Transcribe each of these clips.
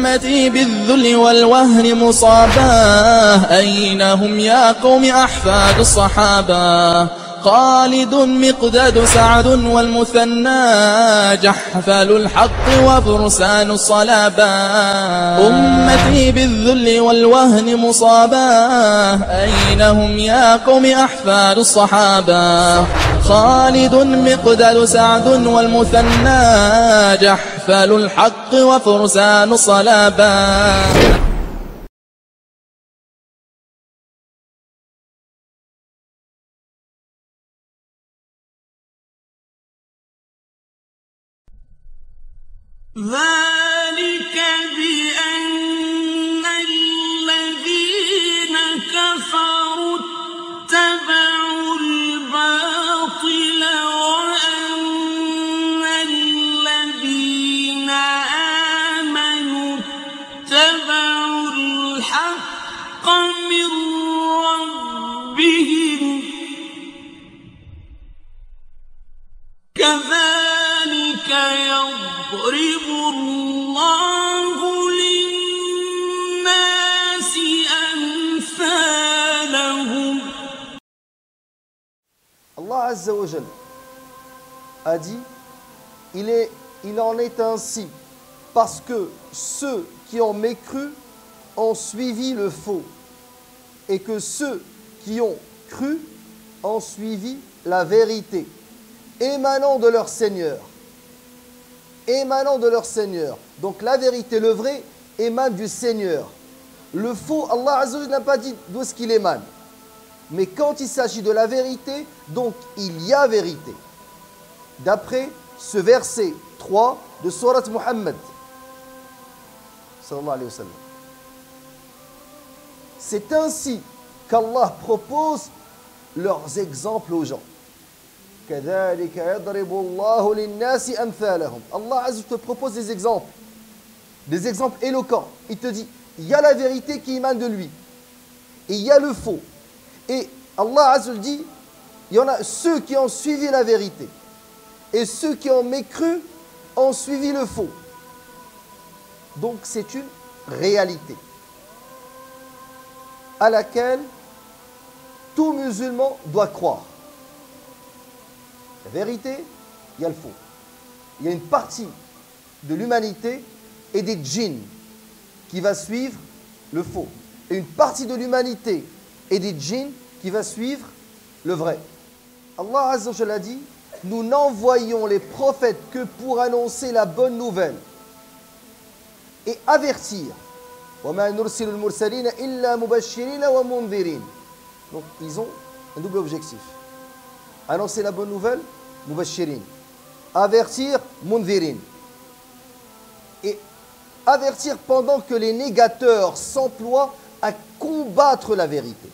أمتي بالذل والوهن مصاباه، أين هم يا قوم أحفاد الصحابة؟ خالد مقداد سعد والمثنى، جحفل الحق وفرسان الصلابة. أمتي بالذل والوهن مصاباه، أين هم يا قوم أحفاد الصحابة؟ خالد مقداد سعد والمثنى، جحفل الحق وفرسان الصلابة. ذلك بأن الذين كفروا اتبعوا الباطل وأن الذين آمنوا اتبعوا الحق من ربهم كذلك يضرب الله للناس أمثالهم. Allah Azza wa Jal a dit, il en est ainsi parce que ceux qui ont mécru ont suivi le faux et que ceux qui ont cru ont suivi la vérité émanant de leur Seigneur. Émanant de leur Seigneur. Donc la vérité, le vrai, émane du Seigneur. Le faux, Allah Azza wa Jal n'a pas dit d'où est-ce qu'il émane. Mais quand il s'agit de la vérité, donc il y a vérité. D'après ce verset 3 de Surat Muhammad. Sallallahu alayhi wa sallam. C'est ainsi qu'Allah propose leurs exemples aux gens. كذلك يضرب الله للناس أمثالهم. Allah Azza te propose des exemples éloquents. Il te dit, il y a la vérité qui émane de lui et il y a le faux. Et Allah Azza dit, il y en a ceux qui ont suivi la vérité et ceux qui ont mécru ont suivi le faux. Donc c'est une réalité à laquelle tout musulman doit croire. La vérité, il y a le faux. Il y a une partie de l'humanité et des djinns qui va suivre le faux. Et une partie de l'humanité et des djinns qui va suivre le vrai. Allah Azza wa Jalla a dit, nous n'envoyons les prophètes que pour annoncer la bonne nouvelle et avertir. وَمَا نُرْسِلُ الْمُرْسَلِينَ إِلَّا مُبَشِّرِينَ وَمُنذِرِينَ. Donc ils ont un double objectif. Annoncer la bonne nouvelle, mubashirin. Avertir, munzirin. Et avertir pendant que les négateurs s'emploient à combattre la vérité.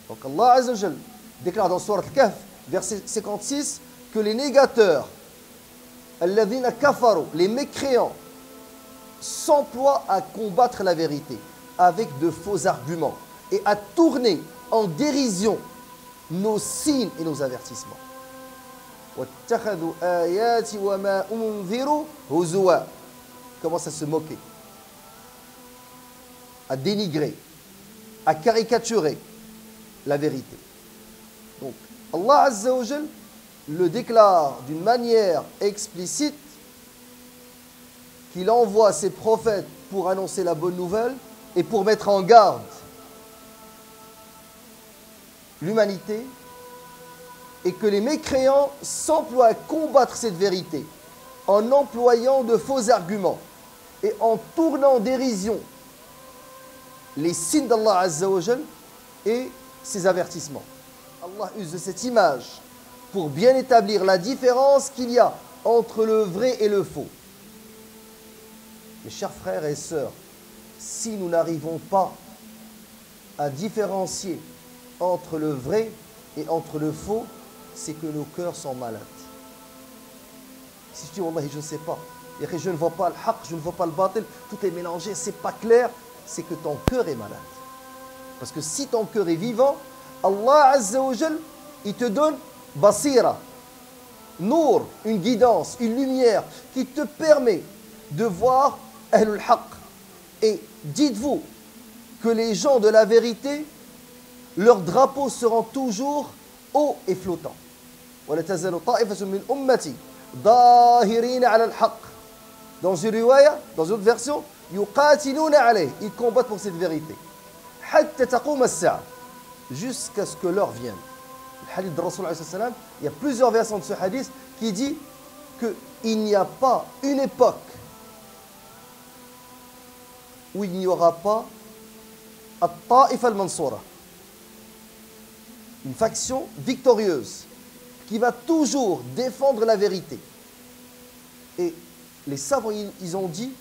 Donc Allah Azza wa Jal déclare dans Surat Al-Kahf, verset 56, que les négateurs, alladhina kafaru, les mécréants, s'emploient à combattre la vérité avec de faux arguments et à tourner en dérision nos signes et nos avertissements. Commence à se moquer, à dénigrer, à caricaturer la vérité. Donc, Allah Azza wa Jal le déclare d'une manière explicite qu'il envoie ses prophètes pour annoncer la bonne nouvelle et pour mettre en garde l'humanité, et que les mécréants s'emploient à combattre cette vérité en employant de faux arguments et en tournant en dérision les signes d'Allah Azza wa Jal et ses avertissements. Allah use de cette image pour bien établir la différence qu'il y a entre le vrai et le faux. Mes chers frères et sœurs, si nous n'arrivons pas à différencier entre le vrai et entre le faux, c'est que nos cœurs sont malades. Si tu dis, Wallahi, je ne sais pas, et je ne vois pas le haqq, je ne vois pas le batil, tout est mélangé, c'est pas clair, c'est que ton cœur est malade. Parce que si ton cœur est vivant, Allah Azza wa Jal, il te donne basira, nour, une guidance, une lumière qui te permet de voir ahlul haqq Et dites-vous que les gens de la vérité, leurs drapeaux seront toujours hauts et flottants. ولا تزال طائفة من أمتي ظاهرين على الحق. Dans une riwaya, dans une autre version, يقاتلون عليه. Ils combattent pour cette vérité. حتى تقوم الساعة. Jusqu'à ce que l'heure vienne. Le hadith de Rasul alayhi salam, il y a plusieurs versions de ce hadith qui dit qu'il n'y a pas une époque où il n'y aura pas At-Ta'ifa al-Mansura, une faction victorieuse qui va toujours défendre la vérité. Et les savants, ils ont dit,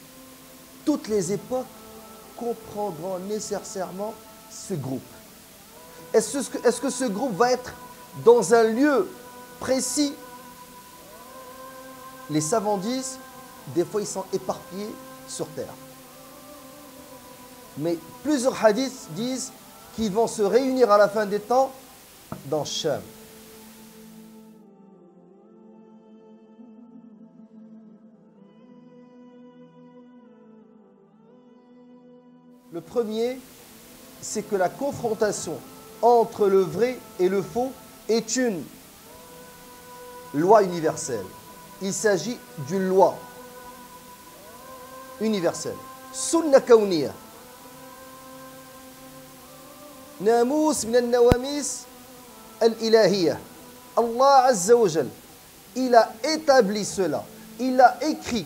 toutes les époques comprendront nécessairement ce groupe. Est-ce que ce groupe va être dans un lieu précis? Les savants disent, des fois ils sont éparpillés sur terre. Mais plusieurs hadiths disent qu'ils vont se réunir à la fin des temps dans Sham. Le premier, c'est que la confrontation entre le vrai et le faux est une loi universelle. Il s'agit d'une loi universelle. Sunna kawniyya. ناموس من النواميس الإلهية. Allah Azza wa Jal, il a établi cela, il a écrit,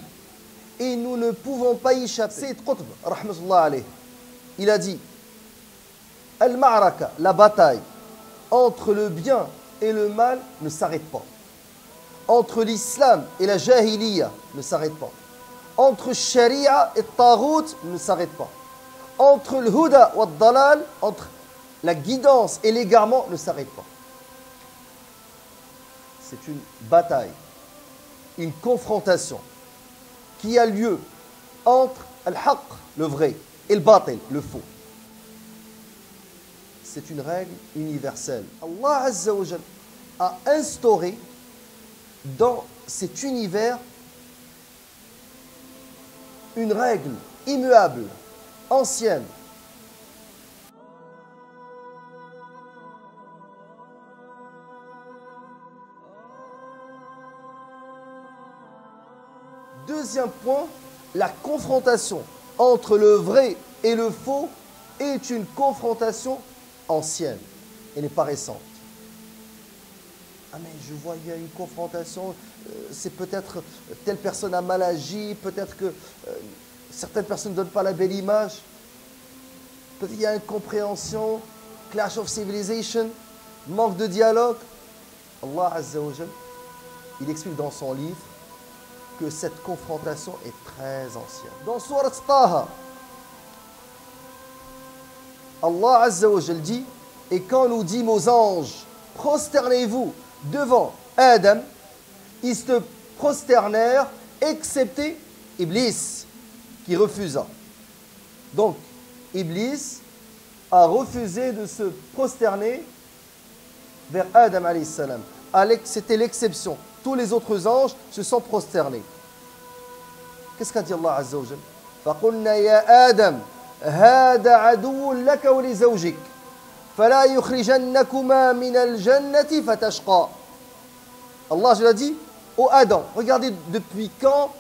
et nous ne pouvons pas y échapper. Sayyid Qutb, rahmatullah alayh, il a dit, Al-Ma'raka, la bataille entre le bien et le mal ne s'arrête pas. Entre l'islam et la jahiliya ne s'arrête pas. Entre sharia et tarout ne s'arrête pas. Entre le huda et le dalal, entre la guidance et l'égarement ne s'arrête pas. C'est une bataille, une confrontation qui a lieu entre al-haq, le vrai, et le batil, le faux. C'est une règle universelle. Allah Azza wa Jal a instauré dans cet univers une règle immuable, ancienne. Deuxième point, la confrontation entre le vrai et le faux est une confrontation ancienne et n'est pas récente. Ah mais je vois, il y a une confrontation, c'est peut-être telle personne a mal agi, peut-être que certaines personnes ne donnent pas la belle image, peut-être qu'il y a incompréhension, clash of civilization, manque de dialogue. Allah Azza wa Jal, il explique dans son livre que cette confrontation est très ancienne. Dans Surat Taha, Allah Azza wa Jal dit, et quand nous dîmes aux anges, prosternez-vous devant Adam, ils se prosternèrent, excepté Iblis, qui refusa. Donc, Iblis a refusé de se prosterner vers Adam alayhi salam. C'était l'exception. Tous les autres anges se sont prosternés. Qu'est-ce qu'a dit Allah Azza wa Jal? فَقُلْنَا يَا آدَمْ هَذَا عَدُوٌّ لَكَ وَلِزَوْجِكَ فَلَا يُخْرِجَنَّكُمَا مِنَ الْجَنَّةِ فَتَشْقَى. Allah je l'ai dit, ô Adam, regardez depuis quand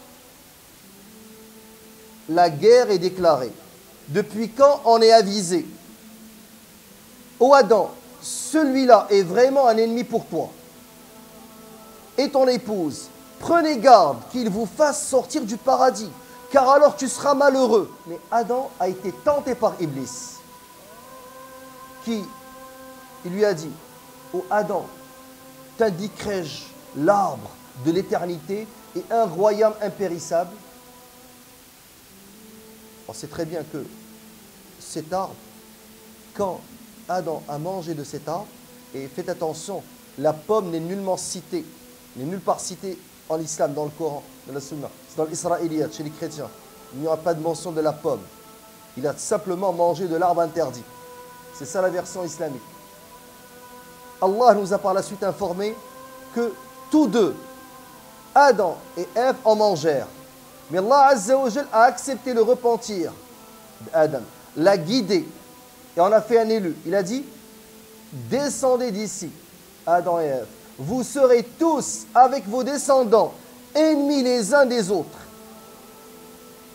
la guerre est déclarée. Depuis quand on est avisé. Ô Adam, celui-là est vraiment un ennemi pour toi. Et ton épouse, prenez garde qu'il vous fasse sortir du paradis, car alors tu seras malheureux. Mais Adam a été tenté par Iblis, qui il lui a dit, ô Adam, t'indiquerai-je l'arbre de l'éternité et un royaume impérissable? On sait très bien que cet arbre, quand Adam a mangé de cet arbre, et faites attention, la pomme n'est nullement citée, n'est nulle part citée en islam, dans le Coran, dans la Sunna. C'est dans l'Israéliyat, chez les chrétiens. Il n'y aura pas de mention de la pomme. Il a simplement mangé de l'arbre interdit. C'est ça la version islamique. Allah nous a par la suite informé que tous deux, Adam et Ève, en mangèrent. Mais Allah Azza wa Jal a accepté le repentir d'Adam, l'a guidé et en a fait un élu. Il a dit, descendez d'ici, Adam et Ève. Vous serez tous, avec vos descendants, ennemis les uns des autres.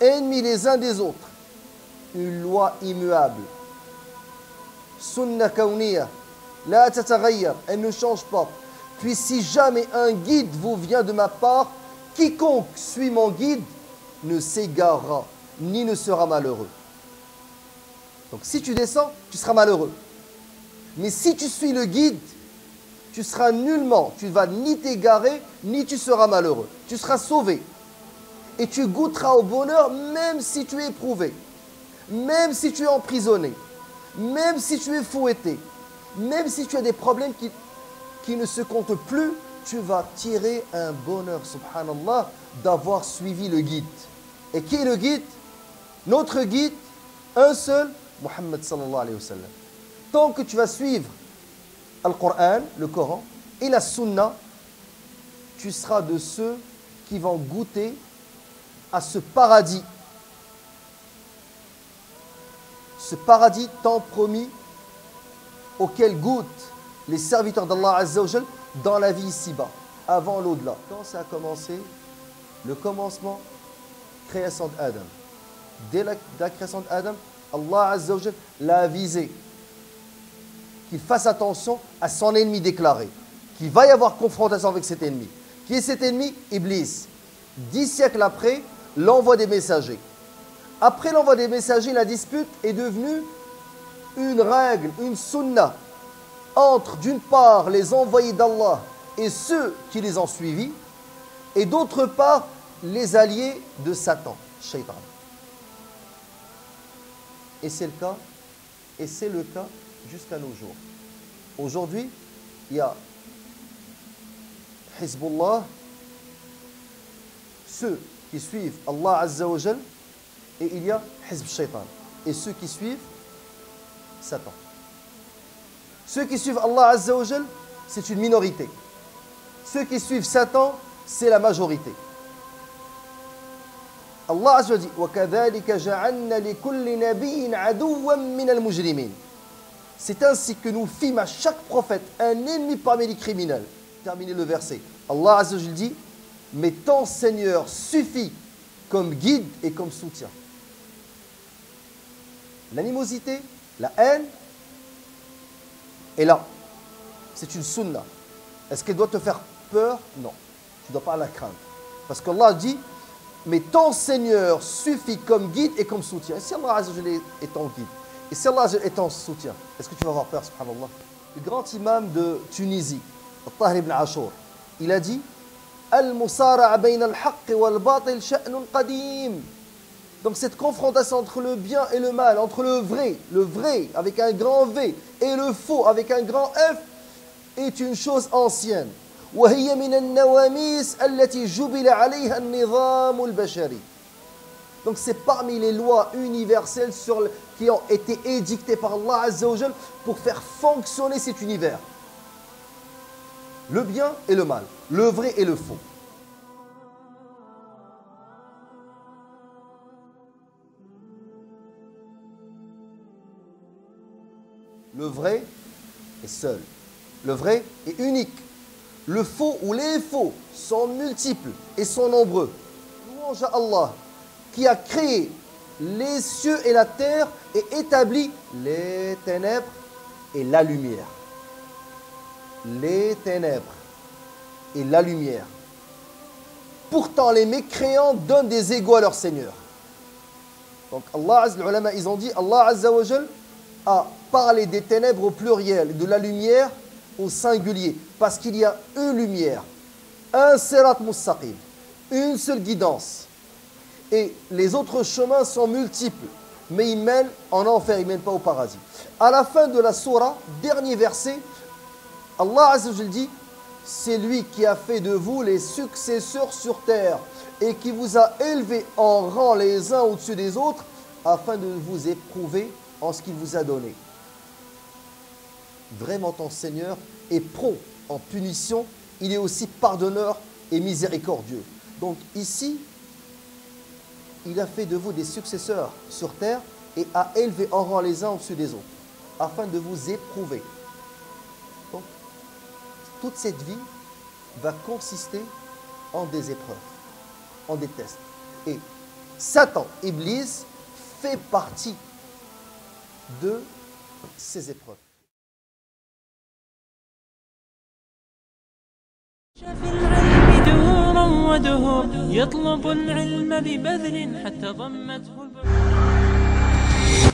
Ennemis les uns des autres. Une loi immuable. Sunna kawniyya. La tataghayyar. Elle ne change pas. Puis si jamais un guide vous vient de ma part, quiconque suit mon guide ne s'égarera, ni ne sera malheureux. Donc si tu descends, tu seras malheureux. Mais si tu suis le guide, tu seras nullement, tu ne vas ni t'égarer, ni tu seras malheureux. Tu seras sauvé. Et tu goûteras au bonheur même si tu es éprouvé, même si tu es emprisonné, même si tu es fouetté, même si tu as des problèmes qui ne se comptent plus, tu vas tirer un bonheur, subhanallah, d'avoir suivi le guide. Et qui est le guide? Notre guide, un seul, Muhammad sallallahu alayhi wa sallam. Tant que tu vas suivre le Coran et la Sunna, tu seras de ceux qui vont goûter à ce paradis tant promis auquel goûtent les serviteurs d'Allah Azza wa Jal dans la vie ici-bas, avant l'au-delà. Quand ça a commencé, le commencement, création d'Adam. Dès la création d'Adam, Allah Azza wa Jal l'a avisé qu'il fasse attention à son ennemi déclaré, qu'il va y avoir confrontation avec cet ennemi. Qui est cet ennemi? Iblis. 10 siècles après, l'envoi des messagers. Après l'envoi des messagers, la dispute est devenue une règle, une sunna entre d'une part les envoyés d'Allah et ceux qui les ont suivis, et d'autre part les alliés de Satan, Shaitan. Et c'est le cas jusqu'à nos jours. Aujourd'hui, il y a Hizbullah, ceux qui suivent Allah Azza wa Jal, et il y a Hizb Shaitan, et ceux qui suivent Satan. Ceux qui suivent Allah Azza wa Jal, c'est une minorité. Ceux qui suivent Satan, c'est la majorité. Allah Azza wa Jal dit وَكَذَلِكَ جَعَلْنَا لِكُلِّ نَبِيٍّ عَدُوًّا مِنَ الْمُجْرِمِينَ. C'est ainsi que nous fîmes à chaque prophète un ennemi parmi les criminels. Terminez le verset. Allah Azza wa Jal dit, mais ton Seigneur suffit comme guide et comme soutien. L'animosité, la haine est là. C'est une sunna. Est-ce qu'elle doit te faire peur? Non. Tu ne dois pas la craindre. Parce qu'Allah dit, mais ton Seigneur suffit comme guide et comme soutien. Et si Allah Azza wa Jal est ton guide, et si Allah est ton soutien, est-ce que tu vas avoir peur, subhanallah? Le grand imam de Tunisie, Tahir ibn Ashur, il a dit, Al-musara'a bayna al-haqq wal-batil sha'nun qadim. Donc cette confrontation entre le bien et le mal, entre le vrai avec un grand V et le faux avec un grand F, est une chose ancienne. وهي من النواميس التي جبل عليها النظام البشري. Donc c'est parmi les lois universelles qui ont été édictées par Allah Azza wa Jal pour faire fonctionner cet univers. Le bien et le mal, le vrai et le faux. Le vrai est seul. Le vrai est unique. Le faux ou les faux sont multiples et sont nombreux. Louange à Allah qui a créé les cieux et la terre et établi les ténèbres et la lumière. Les ténèbres et la lumière. Pourtant, les mécréants donnent des égaux à leur Seigneur. Donc, les ulama, ils ont dit, Allah Azza wa Jal a parlé des ténèbres au pluriel, de la lumière au singulier, parce qu'il y a une lumière, un sirat mustaqim, une seule guidance. Et les autres chemins sont multiples, mais ils mènent en enfer, ils ne mènent pas au paradis. À la fin de la sourate, dernier verset, Allah Azza wa Jal dit, c'est lui qui a fait de vous les successeurs sur terre et qui vous a élevés en rang les uns au-dessus des autres afin de vous éprouver en ce qu'il vous a donné. Vraiment, ton Seigneur est prompt en punition, il est aussi pardonneur et miséricordieux. Donc ici, il a fait de vous des successeurs sur terre et a élevé en rang les uns au-dessus des autres, afin de vous éprouver. Donc, toute cette vie va consister en des épreuves, en des tests. Et Satan, Iblis, fait partie de ces épreuves. في العلم دهورا ودهور يطلب العلم ببذل حتى ضمته البحور